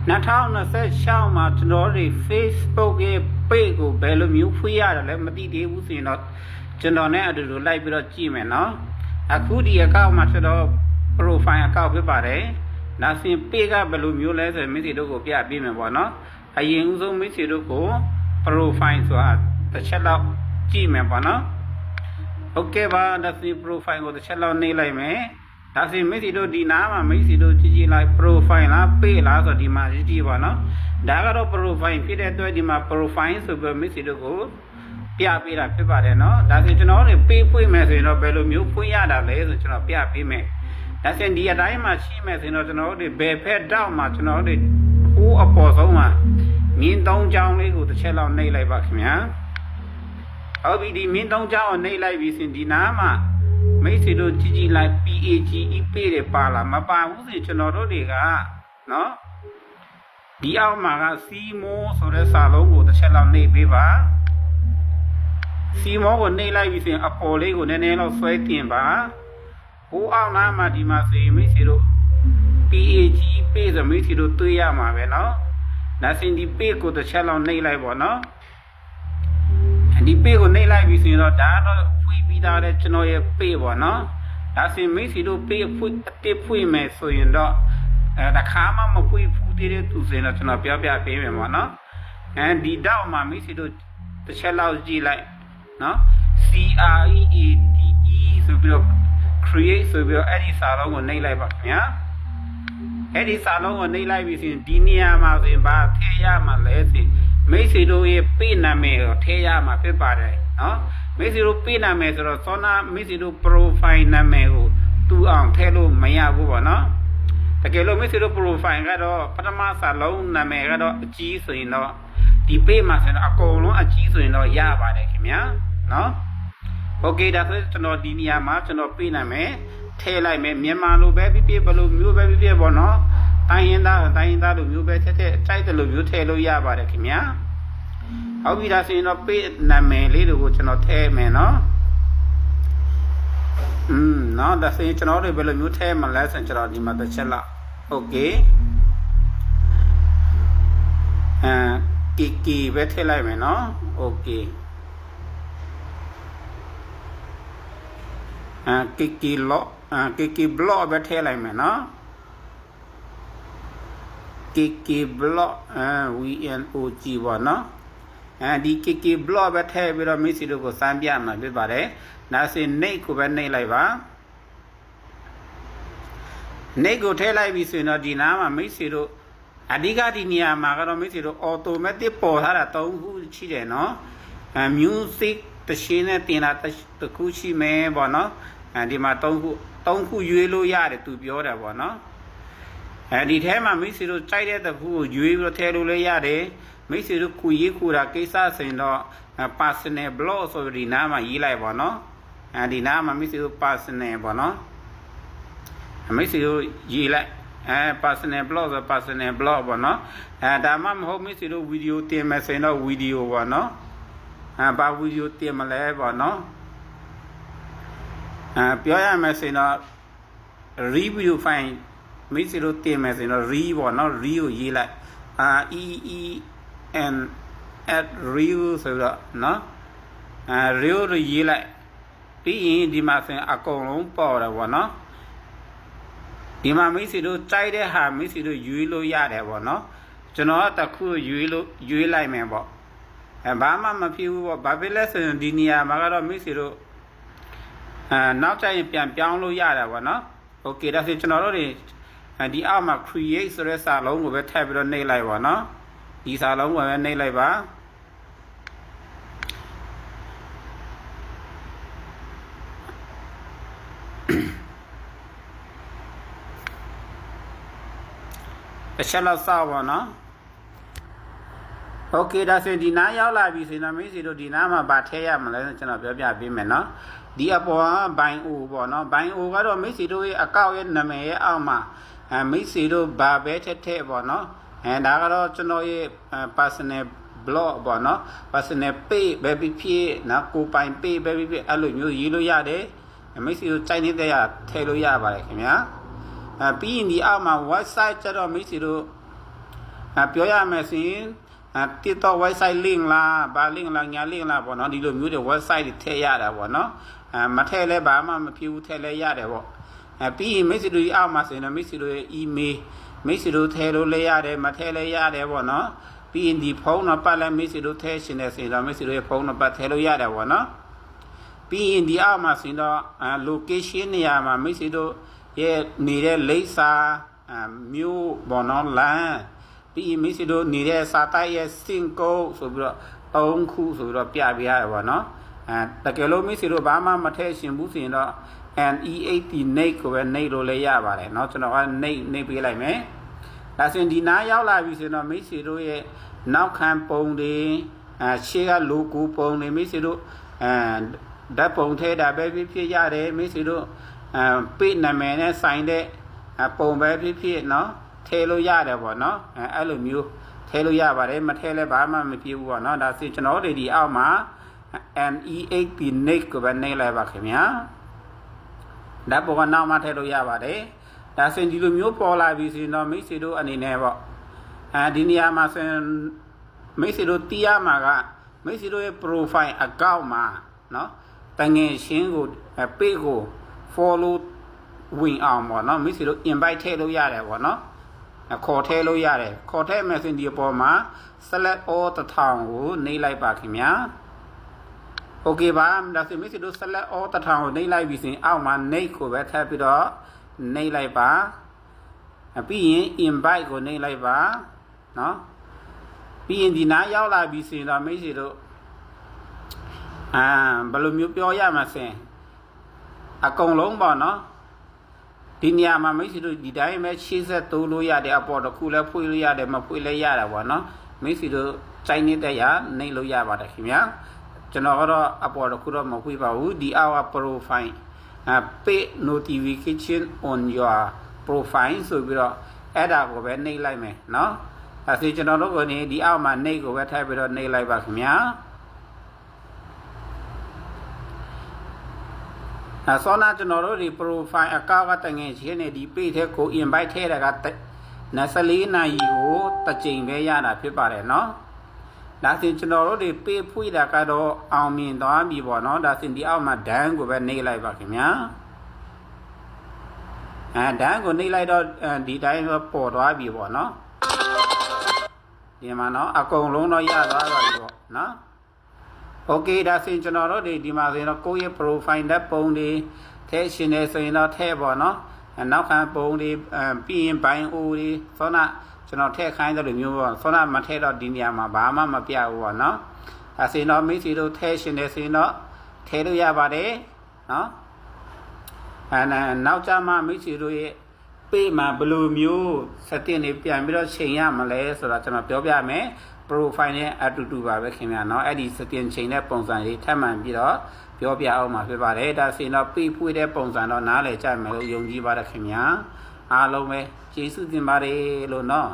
2026မှာကျွန်တော်တို့ Facebook ရဲ့ page ကိုဘယ်လိုမျိုးဖွင့်ရတယ်လဲမသိသေးဘူးဆိုရင်တော့ကျွန်တော်နဲ့အတူတူလိုက်ပြီးတော့ကြည့်မယ်နော်အခုဒီ account မှာကျွန်တော် profile account ဖြစ်ပါတယ်နောက်စဉ် page ကဘယ်လိုမျိုးလဲဆိုရင်မိတ်ဆွေတို့ကိုပြပေးမယ်ပေါ့နော်အရင်ဦးဆုံးမိတ်ဆွေတို့ကို profile ဆိုတာတစ်ချက်လောက်ကြည့်မယ်ပေါ့နော်ဟုတ်ကဲ့ပါနောက်စဉ် profile ကိုတစ်ချက်လောက်နှိပ်လိုက်မယ်ဒါဆိုမိတ်ဆွေတို့ဒီနားမှာမိတ်ဆွေတို့ကြည့်ကြည့်လိုက် profile လား page လားဆိုဒီမှာကြည့်ကြည့်ပါနော်ဒါကတော့ profile ဖြစ်တဲ့အတွက်ဒီမှာ profile ဆိုပြီးမိတ်ဆွေတို့ကိုပြပေးတာဖြစ်ပါတယ်နော်ဒါဆိုကျွန်တော်တို့ page ဖွင့်မယ်ဆိုရင်တော့ဘယ်လိုမျိုးဖွင့်ရတာလဲဆိုကျွန်တော်ပြပေးမယ်ဒါဆိုဒီအတိုင်းမှာရှိမယ်ဆိုရင်တော့ကျွန်တော်တို့ဘယ်ဖက်တောက်မှာကျွန်တော်တို့ဟိုးအပေါ်ဆုံးမှာမြင်းသုံးချောင်းလေးကိုတစ်ချက်လောက်နှိပ်လိုက်ပါခင်ဗျာဟုတ်ပြီဒီမြင်းသုံးချောင်းကိုနှိပ်လိုက်ပြီးဆိုရင်ဒီနားမှာမိတ်ဆွေတို့ကြည့်ကြည့်လိုက် PAGE ပေးတယ်ပါလားမပါဘူးဆိုကျွန်တော်တို့တွေကနော်ဒီအောက်မှာကစီမိုးဆိုတဲ့စာလုံးကိုတစ်ချက်လောက်နှိပ်ပေးပါစီမိုးကိုနှိပ်လိုက်ပြီးဆိုရင်အပေါ်လေးကိုနည်းနည်းလောက်ဆွဲတင်ပါဟိုအောက်နားမှာဒီမှာဆိုရင်မိတ်ဆွေတို့ PAGE ပေးဆိုမိတ်ဆွေတို့တွေ့ရမှာပဲနော်ဒါစင်ဒီ page ကိုတစ်ချက်လောက်နှိပ်လိုက်ပါနော်ဒီ page ကိုနှိပ်လိုက်ပြီးဆိုရင်တော့ဒါတော့ဖွင့်ပြီးသားတဲ့ကျွန်တော်ရဲ့ page ပေါ့နော်ဒါဆိုမိတ်ဆွေတို့ page ဖွင့်အတစ်ဖွင့်မယ်ဆိုရင်တော့တခါမှမဖွင့်ဘူးသေးတဲ့သူဆိုရင်တော့ကျွန်တော်ပြောပြပေးမယ်ပေါ့နော်ဒီတောက်မှာမိတ်ဆွေတို့တစ်ချက်လောက်ကြည့်လိုက်နော် CREATE ဆိုပြီးတော့ create ဆိုပြီးတော့အဲ့ဒီစာလုံးကိုနှိပ်လိုက်ပါခင်ဗျာအဲ့ဒီစာလုံးကိုနှိပ်လိုက်ပြီးဆိုရင်ဒီနေရာမှာဆိုရင်ဘာထည့်ရမှာလဲဆိုမိတ်ဆွေတို့ရဲ့ page နာမည်ကိုထည့်ရမှာဖြစ်ပါတယ်နော်မိတ်ဆွေတို့ page နာမည်ဆိုတော့စောနာမိတ်ဆွေတို့ profile နာမည်ကိုတူအောင်ထည့်လို့မရဘူးပေါ့နော်တကယ်လို့မိတ်ဆွေတို့ profile ကတော့ပထမစာလုံးနာမည်ကတော့အကြီးဆိုရင်တော့ဒီ page မှာဆိုရင်အကုန်လုံးအကြီးဆိုရင်တော့ရပါတယ်ခင်ဗျာနော်โอเคဒါဆိုကျွန်တော်ဒီနေရာမှာကျွန်တော်ပြနိုင်မယ်ထည့်လိုက်မယ်မြန်မာလိုပဲပြပြဘလို့မျိုးပဲပြပြပေါ့နော်တိုင်းရင်းသားလိုမျိုးပဲထည့်အတိုက်တယ်လို့မျိုးထည့်လို့ရပါတယ်ခင်ဗျာဟုတ်ပြီဒါဆိုရင်တော့ page နာမည်လေးတွေကိုကျွန်တော်ထည့်မယ်နော်နော်ဒါဆိုရင်ကျွန်တော်တို့ဘယ်လိုမျိုးထည့်မလဲဆိုရင်ကျွန်တော်ဒီမှာတစ်ချက်လောက်โอเคကီပဲထည့်လိုက်မယ်နော်โอเคkiki block ပဲထည့်လိုက်မယ်နော် kiki block VNOG ပေါ့နော်ဒီ kiki block ပဲထည့်ပြီးတော့မိတ်ဆွေတို့ကိုစမ်းပြမှာဖြစ်ပါတယ်နောက်ဆိုနှိပ်ကိုပဲနှိပ်လိုက်ပါနှိပ်ကိုထည့်လိုက်ပြီးဆိုရင်တော့ဒီနားမှာမိတ်ဆွေတို့အဓိကဒီနေရာမှာကတော့မိတ်ဆွေတို့ automatic ပေါ်ထားတာ3ခုရှိတယ်နော်music တရှင်းနဲ့တင်တာတစ်ခုရှိမယ်ပေါ့နော်ဒီမှာ3ခုရွေးလို့ရတယ်သူပြောတယ်ပေါ့နော်ဒီထဲမှာမိတ်ဆွေတို့ကြိုက်တဲ့တစ်ခုကိုရွေးပြီးတော့ထည့်လို့လည်းရတယ်မိတ်ဆွေတို့ခုရေးခုတာကိစ္စဆိုရင်တော့ personal blog ဆိုပြီးဒီနားမှာရေးလိုက်ပေါ့နော်ဒီနားမှာမိတ်ဆွေတို့ personal ပေါ့နော်မိတ်ဆွေတို့ရေးလိုက်personal blog ဆို personal blog ပေါ့နော်ဒါမှမဟုတ်မိတ်ဆွေတို့ဗီဒီယိုတင်မယ်ဆိုရင်တော့ဗီဒီယိုပေါ့နော်ဘာဗီဒီယိုတင်မလဲပေါ့နော်ပြောရမယ်ဆိုရင်တော့ review file မိတ်ဆွေတို့တင်မယ်ဆိုရင်တော့ re ပေါ့နော် re ကိုရေးလိုက်REEN at review ဆိုတော့နော်review ကိုရေးလိုက်ပြီးရင်ဒီမှာဆိုရင်အကုန်လုံးပေါ်တယ်ပေါ့နော်ဒီမှာမိတ်ဆွေတို့ကြိုက်တဲ့ဟာမိတ်ဆွေတို့ရွေးလို့ရတယ်ပေါ့နော်ကျွန်တော်ကတစ်ခုရွေးလိုက်မယ်ပေါ့ဘာမှမဖြစ်ဘူးပေါ့ဘာဖြစ်လဲဆိုရင်ဒီနေရာမှာကတော့မိတ်ဆွေတို့နောက်ကျရင်ပြန်ပြောင်းလို့ရတယ်ပေါ့နော်โอเคဒါဆိုကျွန်တော်တို့ဒီအောက်မှာ create ဆိုတဲ့စာလုံးကိုပဲထည့်ပြီးတော့နှိပ်လိုက်ပါနော်ဒီစာလုံးကိုပဲနှိပ်လိုက်ပါတစ်ချက်လောက်စောက်ပါနော်โอเคဒါဆိုဒီနားရောက်လာပြီဆိုရင်မိတ်ဆွေတို့ဒီနားမှာဗာထည့်ရမလဲကျွန်တော်ပြောပြပေးမယ်နော်ဒီအပေါ်ကဘိုင်အိုပေါ့နော်ဘိုင်အိုကတော့မိတ်ဆွေတို့ရဲ့အကောက်ရဲ့နာမည်ရဲ့အောက်မှာမိတ်ဆွေတို့ဗာပဲထည့်ပေါ့နော်ဒါကတော့ကျွန်တော်ရဲ့ personal blog ပေါ့နော် personal page ပဲဖြစ်နော်ကိုပိုင် page ပဲဖြစ်အဲ့လိုမျိုးရေးလို့ရတယ်မိတ်ဆွေတို့စိုက်နေတဲ့ရထည့်လို့ရပါတယ်ခင်ဗျာပြီးရင်ဒီအောက်မှာ website ကျတော့မိတ်ဆွေတို့ ပြောရမယ်ဆိုရင်TikTok website link လားဘာ link လားညာ link လားပေါ့နော်ဒီလိုမျိုးတွေ website တွေထည့်ရတာပေါ့နော်မထည့်လဲဘာမှမဖြစ်ဘူးထည့်လဲရတယ်ပေါ့ပြီးရင်မိတ်ဆွေတို့အောက်မှာဆိုရင်မိတ်ဆွေတို့ရဲ့ email မိတ်ဆွေတို့ထည့်လို့လဲရတယ်မထည့်လဲရတယ်ပေါ့နော်ပြီးရင်ဒီဖုန်းနံပါတ်လဲမိတ်ဆွေတို့ထည့်ရှင်နေဆိုရင်တော့မိတ်ဆွေတို့ရဲ့ဖုန်းနံပါတ်ထည့်လို့ရတယ်ပေါ့နော်ပြီးရင်ဒီအောက်မှာဆိုရင်တော့location နေရာမှာမိတ်ဆွေတို့ရဲ့နေတဲ့လိပ်စာမြို့ပေါ့နော်လမ်းပြီးရင်မိတ်ဆွေတို့နေတဲ့စာတိုက်ရဲ့ sync code ဆိုပြီးတော့3ခုဆိုပြီးတော့ပြပြရတယ်ပေါ့နော်တကယ်လို့မိတ်ဆွေတို့ဘာမှမထည့်ရှင်ဘူးဆိုရင်တော့ NEAT NATE ကိုပဲ NATE လို့လည်းရပါတယ်เนาะကျွန်တော်က NATE ပေးလိုက်မယ်ဒါဆိုရင်ဒီနားရောက်လာပြီဆိုတော့မိတ်ဆွေတို့ရဲ့နောက်ခံပုံတွေရှေ့က logo ပုံတွေမိတ်ဆွေတို့ဓာတ်ပုံထဲတာပဲဖြစ်ရတယ်မိတ်ဆွေတို့ပေးနာမည်နဲ့ဆိုင်တဲ့ပုံပဲဖြစ်เนาะထည့်လို့ရတယ်ပေါ့เนาะအဲ့လိုမျိုးထည့်လို့ရပါတယ်မထည့်လဲဘာမှမဖြစ်ဘူးပေါ့เนาะဒါဆိုကျွန်တော်တို့ဒီအောက်မှာ NEAT NATE ကိုပဲနှိပ်လိုက်ပါခင်ဗျာဓာတ်ပုံကနောက်မှထည့်လို့ရပါတယ်ဒါဆိုရင်ဒီလိုမျိုးပေါ်လာပြီဆိုရင်တော့မိတ်ဆွေတို့အနေနဲ့ပေါ့ဒီနေရာမှာဆိုရင်မိတ်ဆွေတို့တီးရမှာကမိတ်ဆွေတို့ရဲ့ profile account မှာเนาะတငယ်ချင်းကိုpage ကို follow ဝင်အောင်ပေါ့เนาะမိတ်ဆွေတို့ invite ထည့်လို့ရတယ်ပေါ့เนาะခေါ်ထည့်လို့ရတယ်ခေါ်ထည့်မယ်ဆိုရင်ဒီအပေါ်မှာ select all 1000ကိုနှိပ်လိုက်ပါခင်ဗျာโอเคပါဒါဆိုမိတ်ဆွေတို့ select all 1000ကိုနှိပ်လိုက်ပြီဆိုရင်အောက်မှာ NATE ကိုပဲထည့်ပြီးတော့နှိပ်လိုက်ပါပြီးရင် invite ကိုနှိပ်လိုက်ပါเนาะပြီးရင်ဒီနားရောက်လာပြီဆိုရင်တော့မိတ်ဆွေတို့ဘယ်လိုမျိုးပြောရမှာစင်အကုန်လုံးပေါ့เนาะဒီနေရာမှာမိတ်ဆွေတို့ဒီတိုင်းပဲရှေ့ဆက်တိုးလို့ရတယ်အပေါ်တစ်ခုလည်းဖွင့်လို့ရတယ်မဖွင့်လည်းရတာပေါ့เนาะမိတ်ဆွေတို့စိုင်းနေတဲ့ရာနှိပ်လို့ရပါတယ်ခင်ဗျာကျွန်တော်ကတော့အပေါ်တစ်ခုတော့မဖွင့်ပါဘူးဒီအောက်က profile pay notification on your profile ဆိုပြီးတော့အဲ့ဒါကိုပဲနှိပ်လိုက်မယ်เนาะအဲဆိုကျွန်တော်တို့ကနေဒီအောက်မှာနှိပ်ကိုပဲထည့်ပြီးတော့နှိပ်လိုက်ပါခင်ဗျာဆောနာကျွန်တော်တို့ဒီ profile account ကတငယ်ချင်းနေဒီ page ထဲကို invite ထည့်တာက24နာရီကိုတစ်ကြိမ်ပဲရတာဖြစ်ပါတယ်เนาะဒါဆိုကျွန်တော်တို့ဒီ page ဖွင့်တာကတော့အောင်မြင်သွားပြီပေါ့เนาะဒါဆိုဒီအောက်မှာ done ကိုပဲနှိပ်လိုက်ပါခင်ဗျာdone ကိုနှိပ်လိုက်တော့ဒီတိုင်းပေါ်သွားပြီပေါ့เนาะဒီမှာเนาะအကုန်လုံးတော့ရသွားပါပြီပေါ့เนาะโอเคဒါဆိုရင်ကျွန်တော်တို့ဒီမှာဆိုရင်တော့ကိုယ့်ရဲ့ profile ဓာတ်ပုံတွေထည့်ရှင်နေဆိုရင်တော့ထည့်ပေါ့နော်နောက်ခံပုံတွေပြီးရင် bio တွေဆောနာကျွန်တော်ထည့်ခိုင်းတဲ့လိုမျိုးပေါ့ဆောနာမထည့်တော့ဒီနေရာမှာဘာမှမပြဘူးပေါ့နော်ဒါဆိုရင်တော့မိတ်ဆွေတို့ထည့်ရှင်နေဆိုရင်တော့ထည့်လို့ရပါတယ်နော်နောက်ကြမှာမိတ်ဆွေတို့ရဲ့ပေးမှာဘယ်လိုမျိုး setting တွေပြန်ပြီးတော့ချိန်ရမလဲဆိုတော့ကျွန်တော်ပြောပြမယ် profile နဲ့အတူတူပါပဲခင်ဗျာเนาะအဲ့ဒီ setting ချိန်တဲ့ပုံစံလေးထပ်မှန်ပြီးတော့ပြောပြအောင်မှာဖြစ်ပါတယ်ဒါဆိုရင်တော့ပေးဖွေးတဲ့ပုံစံတော့နားလည်ကြမယ်လို့ယုံကြည်ပါတယ်ခင်ဗျာအားလုံးပဲကျေးဇူးတင်ပါတယ်လို့เนาะ